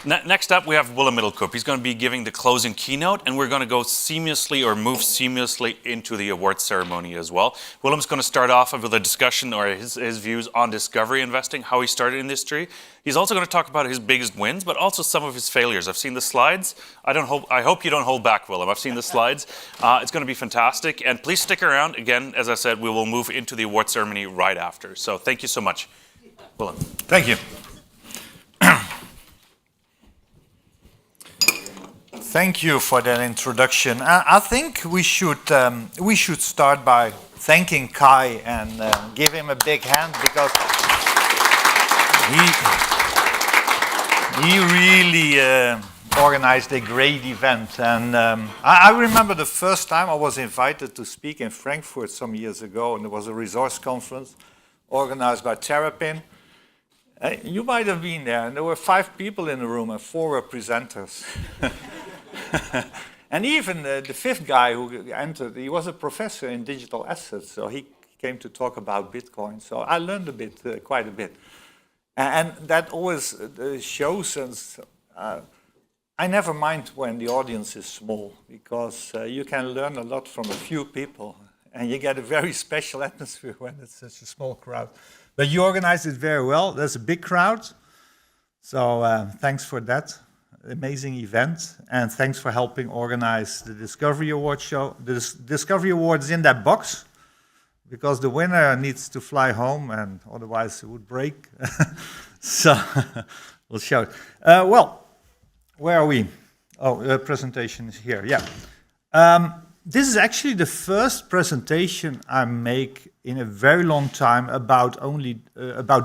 Next up, we have Willem Middelkoop. He's going to be giving the closing keynote, and we're going to go seamlessly or move seamlessly into the award ceremony as well. Willem's going to start off with a discussion or his views on discovery investing, how he started in this industry. He's also going to talk about his biggest wins, but also some of his failures. I've seen the slides. I hope you don't hold back, Willem. I've seen the slides. It's going to be fantastic. And please stick around. Again, as I said, we will move into the award ceremony right after. So thank you so much, Willem. Thank you. Thank you for that introduction. I think we should start by thanking Kai and give him a big hand, because he really organized a great event. And I remember the first time I was invited to speak in Frankfurt some years ago, and there was a resource conference organized by Terrapin. You might have been there, and there were 5 people in the room and 4 were presenters. And even the 5th guy who entered, he was a professor in digital assets, so he came to talk about Bitcoin. So I learned quite a bit. And that always shows us, I never mind when the audience is small, because you can learn a lot from a few people, and you get a very special atmosphere when it's such a small crowd. But you organized it very well. There's a big crowd, so thanks for that. Amazing event, and thanks for helping organize the Discovery Award show. The Discovery Award is in that box, because the winner needs to fly home, and otherwise it would break. So we'll show it. Well, where are we? Oh, the presentation is here. Yeah. This is actually the first presentation I make in a very long time about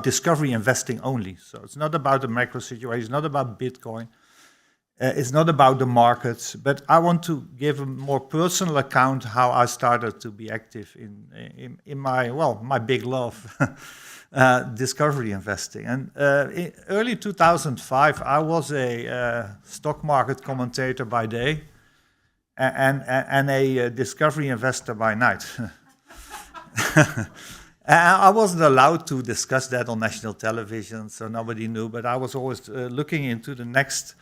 discovery investing only. So it's not about the macro situation, it's not about Bitcoin. It's not about the markets, but I want to give a more personal account how I started to be active in my big love, discovery investing. And in early 2005, I was a stock market commentator by day and a discovery investor by night. I wasn't allowed to discuss that on national television, so nobody knew, but I was always looking into the next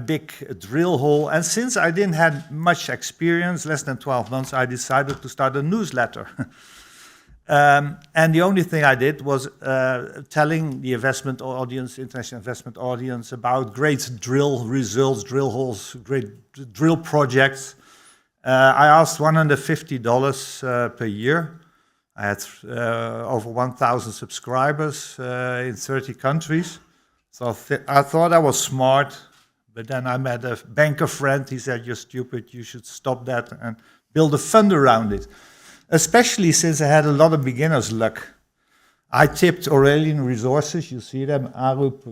big drill hole. And since I didn't have much experience, less than 12 months, I decided to start a newsletter. And the only thing I did was telling the investment audience, international investment audience, about great drill results, drill holes, great drill projects. I asked $150 per year. I had over 1,000 subscribers in 30 countries. So I thought I was smart. But then I met a banker friend. He said, "You're stupid. You should stop that and build a fund around it." Especially since I had a lot of beginner's luck. I tipped Aurelian Resources. You see them, Arup,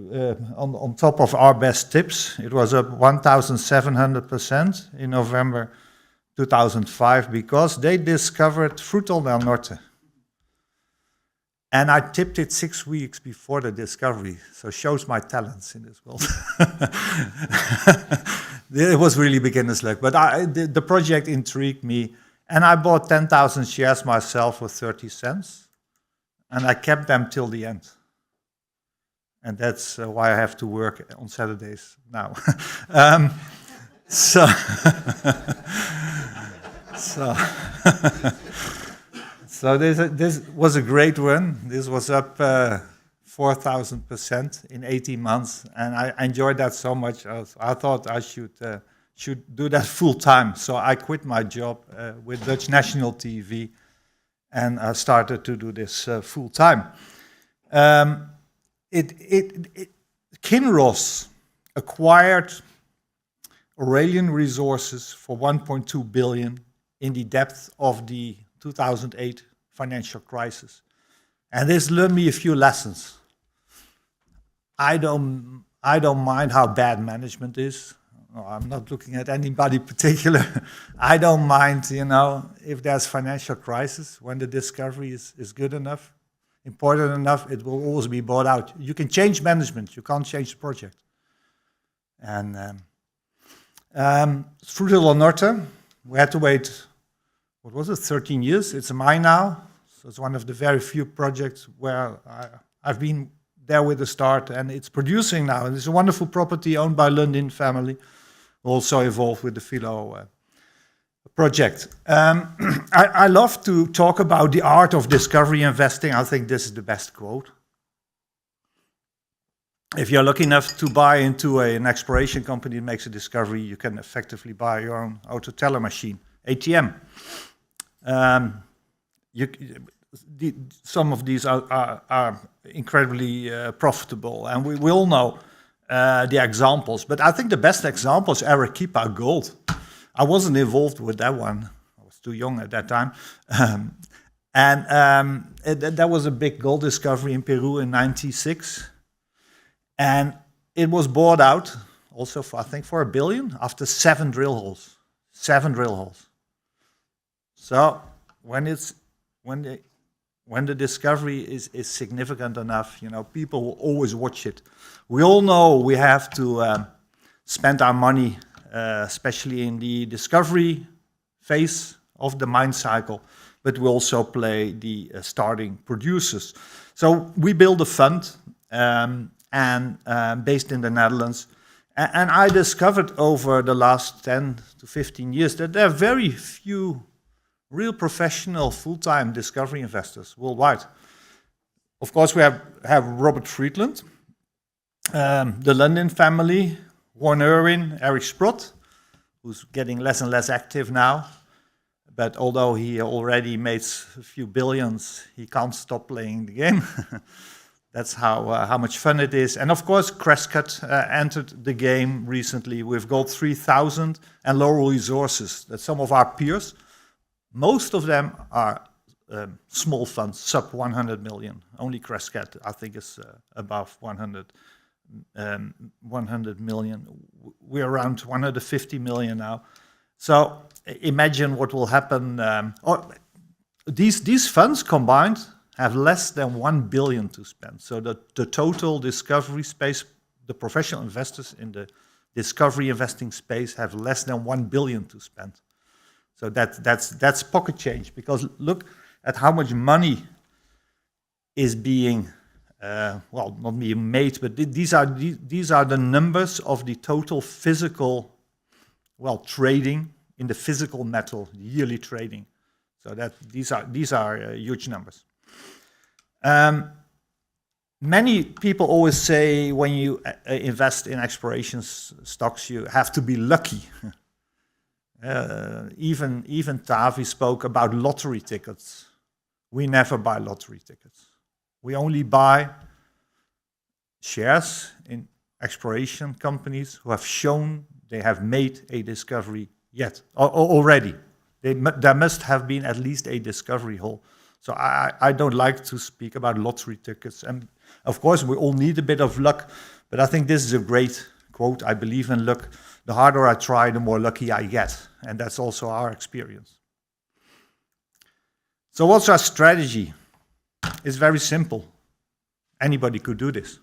on top of our best tips. It was up 1,700% in November 2005 because they discovered Frutal del Norte. And I tipped it 6 weeks before the discovery, so shows my talents in this world. It was really beginner's luck, but the project intrigued me, and I bought 10,000 shares myself for 30 cents, and I kept them till the end. And that's why I have to work on Saturdays now. So this was a great run. This was up 4,000% in 18 months, and I enjoyed that so much. I thought I should do that full time. So I quit my job with Dutch National TV, and I started to do this full time. Kinross acquired Aurelian Resources for $1.2 billion in the depth of the 2008 financial crisis. And this learned me a few lessons. I don't mind how bad management is. I'm not looking at anybody particular. I don't mind, if there's financial crisis, when the discovery is good enough, important enough, it will always be bought out. You can change management, you can't change the project. And Frutal del Norte, we had to wait 13 years? It's a mine now. So it's one of the very few projects where I've been there with the start, and it's producing now. And it's a wonderful property owned by Lundin family, also involved with the Philo project. I love to talk about the art of discovery investing. I think this is the best quote. If you're lucky enough to buy into an exploration company that makes a discovery, you can effectively buy your own auto-teller machine, ATM. Some of these are incredibly profitable, and we all know the examples. But I think the best example is Arequipa Gold. I wasn't involved with that one. I was too young at that time. That was a big gold discovery in Peru in '96. And it was bought out also for, I think, for $1 billion after 7 drill holes. 7 drill holes. So when the discovery is significant enough, people will always watch it. We all know we have to spend our money, especially in the discovery phase of the mine cycle, but we also play the starting producers. So we build a fund. Based in the Netherlands. And I discovered over the last 10 to 15 years that there are very few real professional full-time discovery investors worldwide. Of course, we have Robert Friedland, the Lundin family, Warren Irwin, Eric Sprott, who's getting less and less active now. But although he already made a few billions, he can't stop playing the game. That's how much fun it is. And of course, Crescott entered the game recently with Gold 3000 and Laurel Resources. That's some of our peers. Most of them are small funds, sub 100 million. Only Crescott, I think, is above 100 million. We're around 150 million now. So imagine what will happen. These funds combined have less than 1 billion to spend. So the total discovery space, the professional investors in the discovery investing space have less than 1 billion to spend. So that's pocket change, because look at how much money is being, not being made, but these are the numbers of the total physical, trading in the physical metal, yearly trading. So that these are huge numbers. Many people always say when you invest in exploration stocks, you have to be lucky. Even Tavi spoke about lottery tickets. We never buy lottery tickets. We only buy shares in exploration companies who have shown they have made a discovery already. There must have been at least a discovery hole. So I don't like to speak about lottery tickets. And of course, we all need a bit of luck. But I think this is a great quote. I believe in luck. The harder I try, the more lucky I get. And that's also our experience. So what's our strategy? It's very simple. Anybody could do this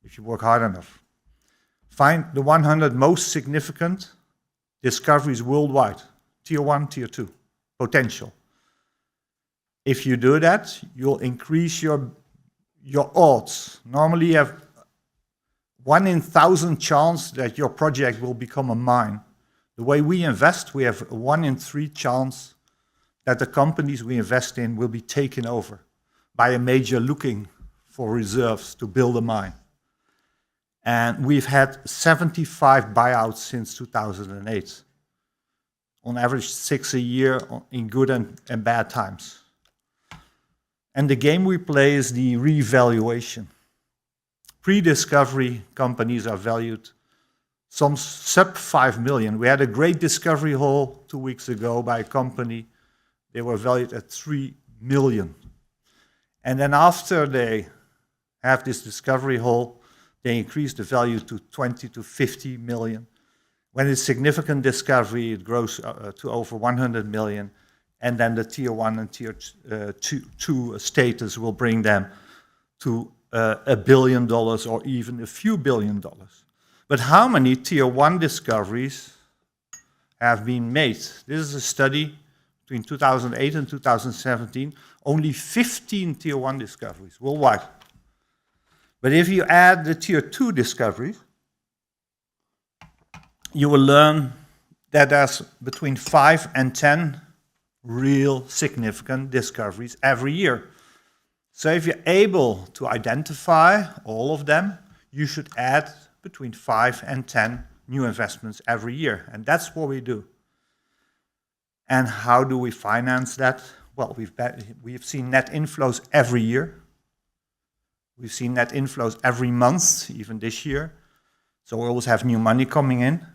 if you work hard enough. Find the 100 most significant discoveries worldwide. Tier 1, Tier 2. Potential. If you do that, you'll increase your odds. Normally you have 1 in 1,000 chance that your project will become a mine. The way we invest, we have a 1 in 3 chance that the companies we invest in will be taken over by a major looking for reserves to build a mine. And we've had 75 buyouts since 2008. On average, 6 a year in good and bad times. And the game we play is the revaluation. Pre-discovery companies are valued some sub 5 million. We had a great discovery hole 2 weeks ago by a company. They were valued at 3 million. And then after they have this discovery hole, they increase the value to 20 to 50 million. When it's significant discovery, it grows to over 100 million. And then the tier 1 and tier 2 status will bring them to $1 billion or even a few $1 billion. But how many tier 1 discoveries have been made? This is a study between 2008 and 2017. Only 15 tier 1 discoveries worldwide. But if you add the tier 2 discoveries, you will learn that there's between 5 and 10 real significant discoveries every year. So if you're able to identify all of them, you should add between 5 and 10 new investments every year. And that's what we do. And how do we finance that? Well, we've seen net inflows every year. We've seen net inflows every month, even this year. So we always have new money coming in.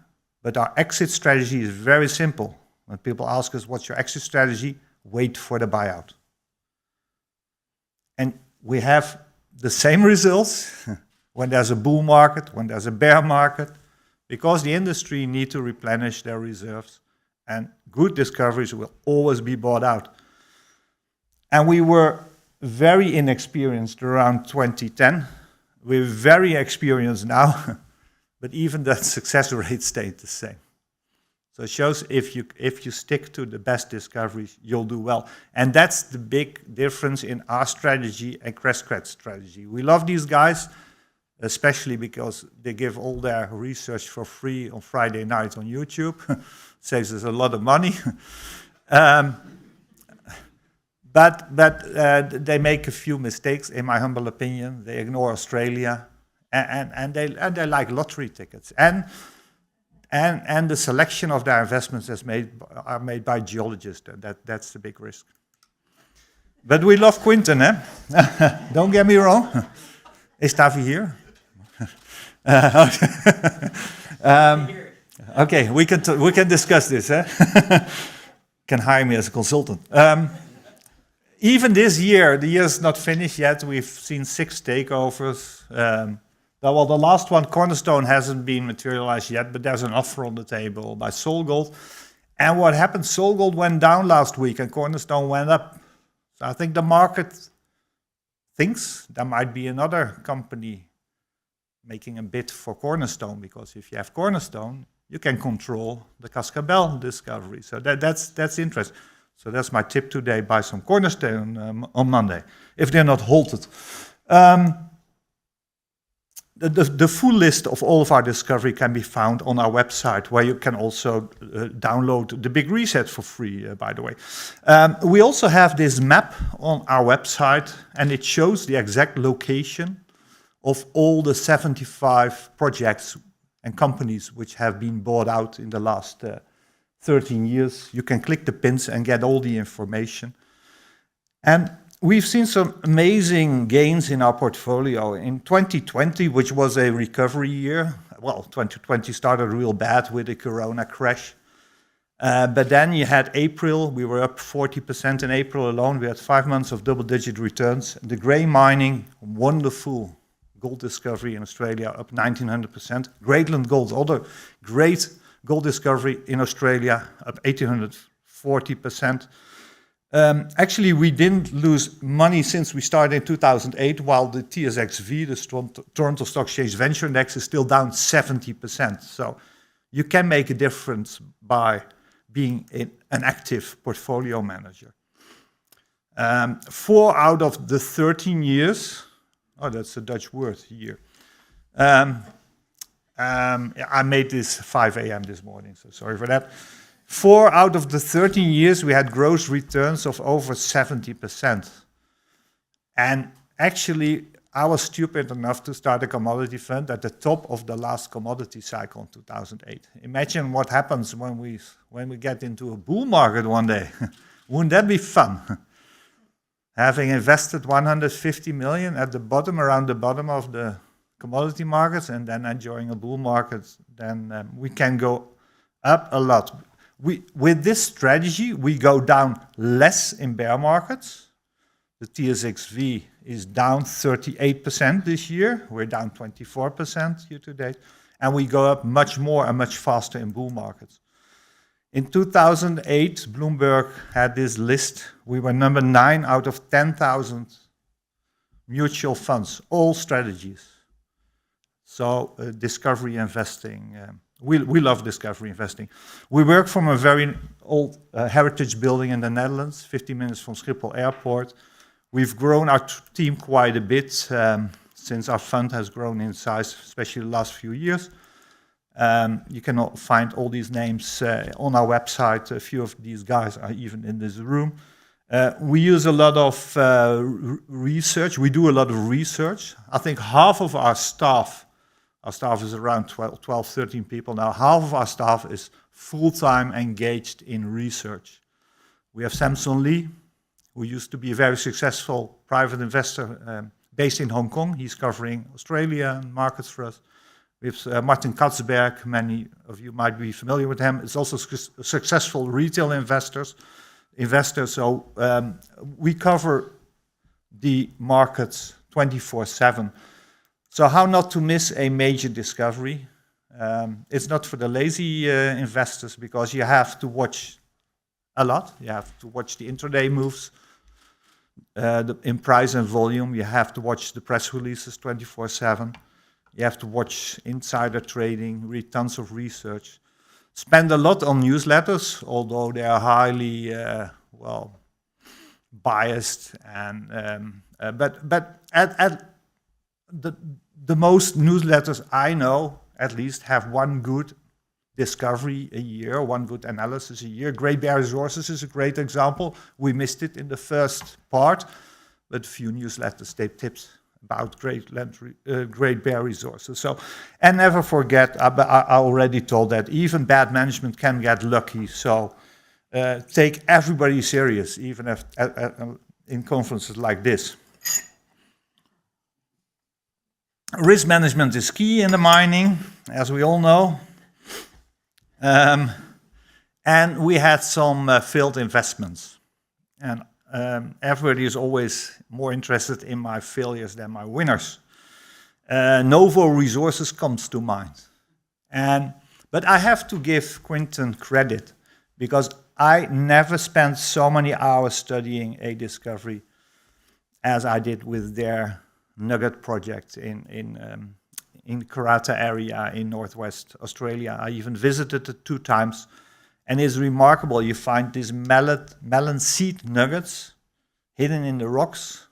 But our exit strategy is very simple. When people ask us, what's your exit strategy? Wait for the buyout. And we have the same results when there's a bull market, when there's a bear market, because the industry need to replenish their reserves, and good discoveries will always be bought out. And we were very inexperienced around 2010. We're very experienced now, but even the success rate stayed the same. So it shows if you stick to the best discoveries, you'll do well. And that's the big difference in our strategy and Crescrat's strategy. We love these guys, especially because they give all their research for free on Friday night on YouTube. Saves us a lot of money. But they make a few mistakes, in my humble opinion. They ignore Australia, and they like lottery tickets. And the selection of their investments are made by geologists. That's the big risk. But we love Quinten, eh? Don't get me wrong. Is Tavi here? Okay, we can discuss this. Eh? Can hire me as a consultant. Even this year, the year's not finished yet. We've seen 6 takeovers. Well, the last one, Cornerstone, hasn't been materialized yet, but there's an offer on the table by SolGold. And what happened? SolGold went down last week, and Cornerstone went up. So I think the market thinks there might be another company making a bid for Cornerstone, because if you have Cornerstone, you can control the Cascabel discovery. So that's interesting. So that's my tip today: buy some Cornerstone on Monday, if they're not halted. The full list of all of our discovery can be found on our website, where you can also download the Big Reset for free, by the way. We also have this map on our website, and it shows the exact location of all the 75 projects and companies which have been bought out in the last 13 years. You can click the pins and get all the information. And we've seen some amazing gains in our portfolio. In 2020, which was a recovery year, well, 2020 started real bad with the Corona crash. But then you had April, we were up 40% in April alone. We had 5 months of double-digit returns. The grey mining, wonderful gold discovery in Australia, up 1900%. Greatland Gold, other great gold discovery in Australia, up 1840%. Actually, we didn't lose money since we started in 2008, while the TSXV, the Toronto Stock Exchange Venture Index, is still down 70%. So you can make a difference by being an active portfolio manager. 4 out of the 13 years, oh, that's a Dutch word, year. I made this 5 a.m. this morning, so sorry for that. 4 out of the 13 years, we had gross returns of over 70%. And actually, I was stupid enough to start a commodity fund at the top of the last commodity cycle in 2008. Imagine what happens when we get into a bull market one day. Wouldn't that be fun? Having invested 150 million at the bottom, around the bottom of the commodity markets, and then enjoying a bull market, then we can go up a lot. With this strategy, we go down less in bear markets. The TSXV is down 38% this year. We're down 24% year to date. And we go up much more and much faster in bull markets. In 2008, Bloomberg had this list. We were number 9 out of 10,000 mutual funds, all strategies. So discovery investing, we love discovery investing. We work from a very old heritage building in the Netherlands, 50 minutes from Schiphol Airport. We've grown our team quite a bit. since our fund has grown in size, especially the last few years. You can find all these names on our website. A few of these guys are even in this room. We use a lot of research. We do a lot of research. I think half of our staff is around 12, 13 people now, half of our staff is full-time engaged in research. We have Samson Lee, who used to be a very successful private investor based in Hong Kong. He's covering Australian markets for us. We have Martin Katzberg, many of you might be familiar with him. It's also a successful retail investor. So we cover the markets 24/7. So how not to miss a major discovery? It's not for the lazy investors, because you have to watch a lot. You have to watch the intraday moves in price and volume. You have to watch the press releases 24/7. You have to watch insider trading, read tons of research. Spend a lot on newsletters, although they are highly, biased. And but at the most newsletters I know, at least, have one good discovery a year, one good analysis a year. Great Bear Resources is a great example. We missed it in the first part, but few newsletters take tips about Great Bear Resources. So, and never forget, I already told that even bad management can get lucky. So take everybody serious, even if, in conferences like this. Risk management is key in the mining, as we all know. And we had some failed investments. And everybody is always more interested in my failures than my winners. Novo Resources comes to mind. But I have to give Quinton credit, because I never spent so many hours studying a discovery as I did with their nugget project in Karratha area in northwest Australia. I even visited it 2 times, and it's remarkable. You find these melon seed nuggets hidden in the rocks.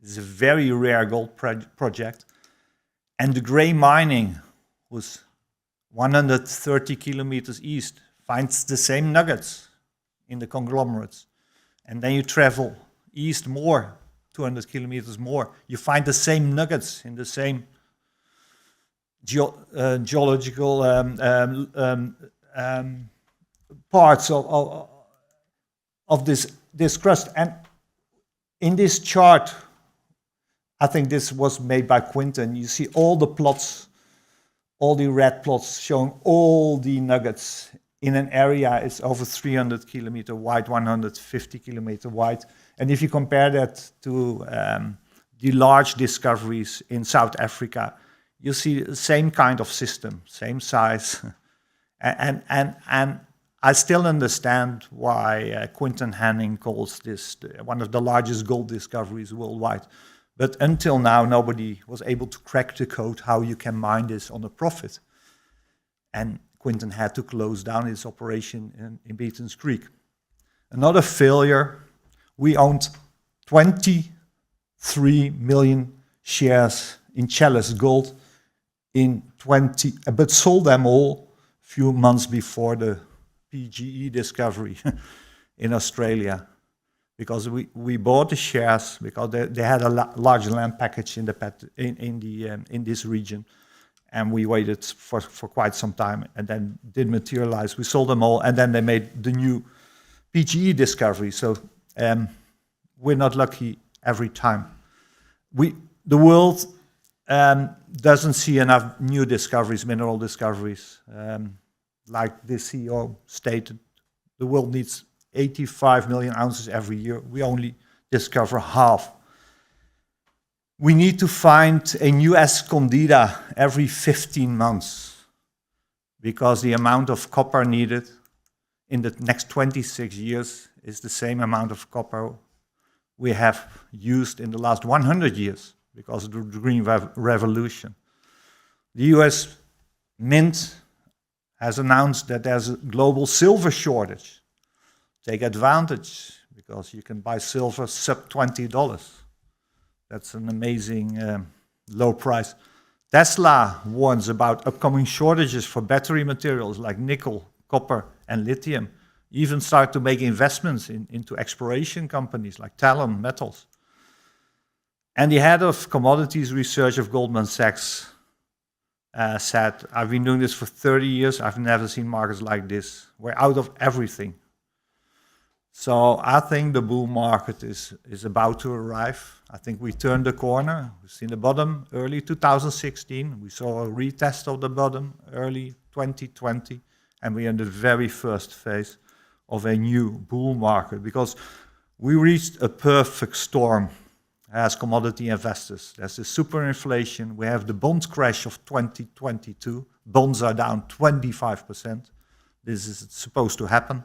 It's a very rare gold project. And the Grey Mining, who's 130 kilometers east, finds the same nuggets in the conglomerates. And then you travel east more, 200 kilometers more, you find the same nuggets in the same geological parts of this crust. And in this chart, I think this was made by Quinton, you see all the plots, all the red plots showing all the nuggets in an area. It's over 300 kilometer wide, 150 kilometer wide. And if you compare that to the large discoveries in South Africa, you see the same kind of system, same size. and I still understand why Quinton Hanning calls this one of the largest gold discoveries worldwide. But until now, nobody was able to crack the code how you can mine this on a profit. And Quinton had to close down his operation in Beaton's Creek. Another failure, we owned 23 million shares in Chalice Gold but sold them all a few months before the PGE discovery in Australia, because we bought the shares because they had a large land package in this region, and we waited for quite some time, and then didn't materialize. We sold them all, and then they made the new PGE discovery. So we're not lucky every time. The world doesn't see enough new discoveries, mineral discoveries. Like the CEO stated, the world needs 85 million ounces every year. We only discover half. We need to find a new Escondida every 15 months, because the amount of copper needed in the next 26 years is the same amount of copper we have used in the last 100 years because of the Green Revolution. The US Mint has announced that there's a global silver shortage. Take advantage, because you can buy silver sub $20. That's an amazing low price. Tesla warns about upcoming shortages for battery materials like nickel, copper, and lithium. Even start to make investments into exploration companies like Talon Metals. And the head of commodities research of Goldman Sachs said, I've been doing this for 30 years. I've never seen markets like this. We're out of everything. So I think the bull market is about to arrive. I think we turned the corner. We've seen the bottom early 2016. We saw a retest of the bottom early 2020. And we're in the very first phase of a new bull market because we reached a perfect storm as commodity investors. There's the superinflation. We have the bond crash of 2022. Bonds are down 25%. This is supposed to happen.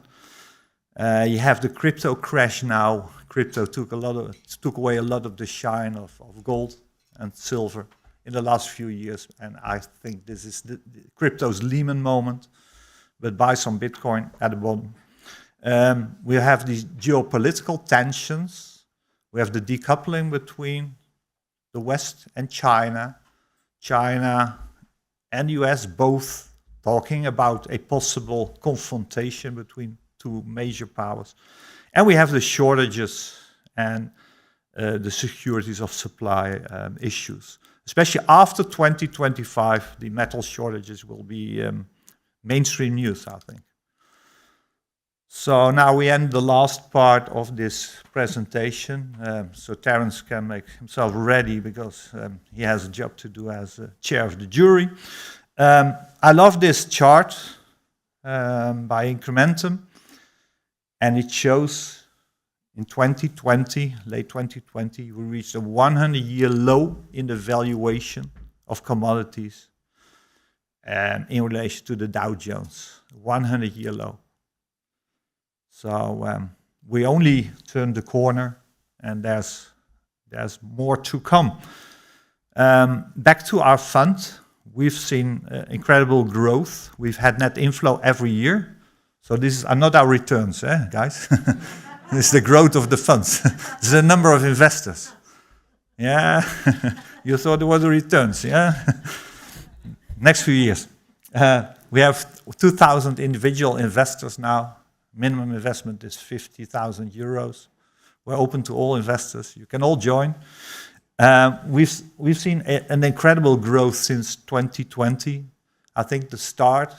You have the crypto crash now. Crypto took away a lot of the shine of gold and silver in the last few years, and I think this is the crypto's Lehman moment. But buy some Bitcoin at the bottom. We have these geopolitical tensions. We have the decoupling between the West and China. China and the US both talking about a possible confrontation between two major powers. And we have the shortages and the securities of supply issues. Especially after 2025, the metal shortages will be mainstream news, I think. So now we end the last part of this presentation. So Terence can make himself ready because he has a job to do as chair of the jury. I love this chart by Incrementum. And it shows in 2020, late 2020, we reached a 100-year low in the valuation of commodities in relation to the Dow Jones, 100-year low. So we only turned the corner, and there's more to come. Back to our fund, we've seen incredible growth. We've had net inflow every year. So these are not our returns, guys. This is the growth of the funds. This is the number of investors. Yeah, you thought it was the returns, yeah? Next few years. We have 2,000 individual investors now. Minimum investment is 50,000 euros. We're open to all investors. You can all join. We've seen an incredible growth since 2020. I think the start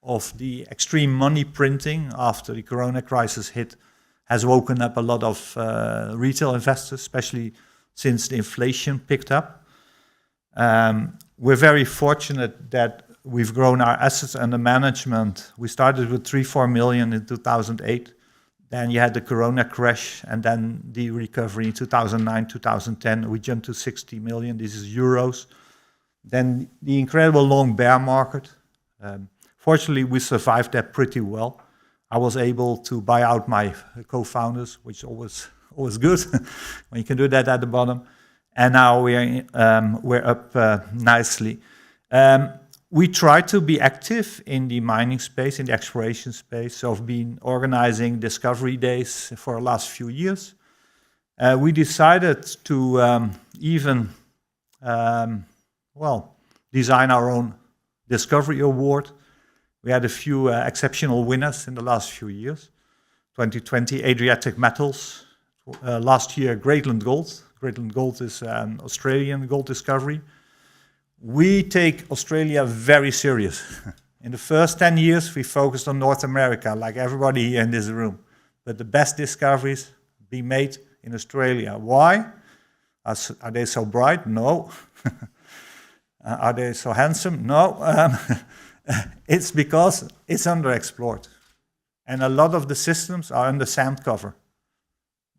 of the extreme money printing after the corona crisis hit has woken up a lot of retail investors, especially since the inflation picked up. We're very fortunate that we've grown our assets under management. We started with 3-4 million in 2008. Then you had the corona crash and then the recovery in 2009, 2010. We jumped to 60 million. This is euros. Then the incredible long bear market. Fortunately, we survived that pretty well. I was able to buy out my co-founders, which always good when you can do that at the bottom. And now we're up nicely. We try to be active in the mining space, in the exploration space. So I've been organizing discovery days for the last few years. We decided to design our own discovery award. We had a few exceptional winners in the last few years. 2020, Adriatic Metals. Last year, Greatland Gold. Greatland Gold is an Australian gold discovery. We take Australia very serious. In the first 10 years, we focused on North America, like everybody here in this room. But the best discoveries be made in Australia. Why? Are they so bright? No. Are they so handsome? No. It's because it's underexplored. And a lot of the systems are under sand cover.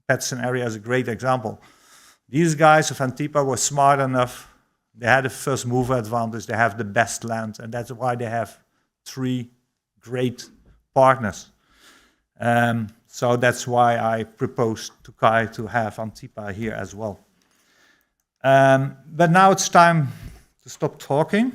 Patterson area is a great example. These guys of Antipa were smart enough. They had a first mover advantage. They have the best land. And that's why they have 3 great partners. So that's why I proposed to Kai to have Antipa here as well. But now it's time to stop talking